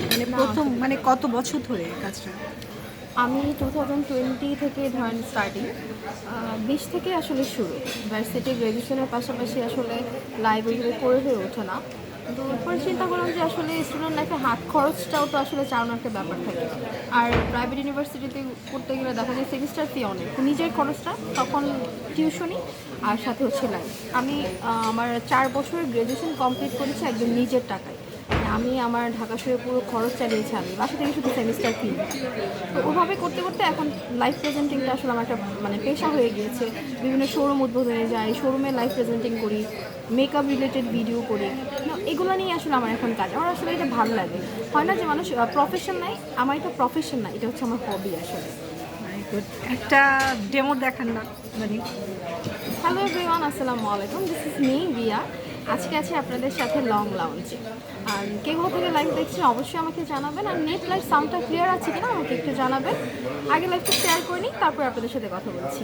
মানে না প্রথম আসলে মানে কত বছর ধরে কাজটা? আমি 2020 থেকে ধরেন স্টার্টিং 20 থেকে আসলে শুরু। ভার্সিটি গ্র্যাজুয়েশনের পাশাপাশি আসলে লাইভ ওইভাবে করে হয়ে ওঠে না। কিন্তু এরপরে চিন্তা করলাম যে আসলে স্টুডেন্ট লাইফে হাত খরচটাও তো আসলে চালানোর একটা ব্যাপার থাকে। আর প্রাইভেট ইউনিভার্সিটিতে করতে গেলে দেখা যায় সেমিস্টার ফি অনেক, তো নিজের খরচটা তখন টিউশনি আর সাথে হচ্ছে লাইভ। আমি আমার 4 বছরের গ্র্যাজুয়েশন কমপ্লিট করেছি একদম নিজের টাকায়। মানে আমি আমার ঢাকা শহরে পুরো খরচ চালিয়েছি, আমি বাসা থেকে শুধু সেমিস্টার ফি। তো ওভাবে করতে করতে এখন লাইভ প্রেজেন্টিংটা আসলে আমার একটা মানে পেশা হয়ে গিয়েছে। বিভিন্ন শোরুম উদ্বোধনে যাই, শোরুমে লাইভ প্রেজেন্টিং করি, মেকআপ রিলেটেড ভিডিও করি। এগুলো নিয়ে আসলে আমার এখন কাজ, আমার আসলে এটা ভালো লাগে। হয় না যে মানুষ প্রফেশন নাই, আমার এটা প্রফেশন না, এটা হচ্ছে আমার হবি আসলে। Very good. একটা ডেমো দেখান না মানে। হ্যালো এভরিওয়ান, আসসালামু আলাইকুম, দিস ইজ মি রিয়া। আজকে আছি আপনাদের সাথে লং লাউঞ্জে। আর কে কোথা থেকে লাইভ দেখছেন অবশ্যই আমাকে জানাবেন, আর নেট লাইভ সাউন্ডটা ক্লিয়ার আছে কিনা আমাকে একটু জানাবেন। আগে লাইভটা শেয়ার করে নিই, তারপর আপনাদের সাথে কথা বলছি।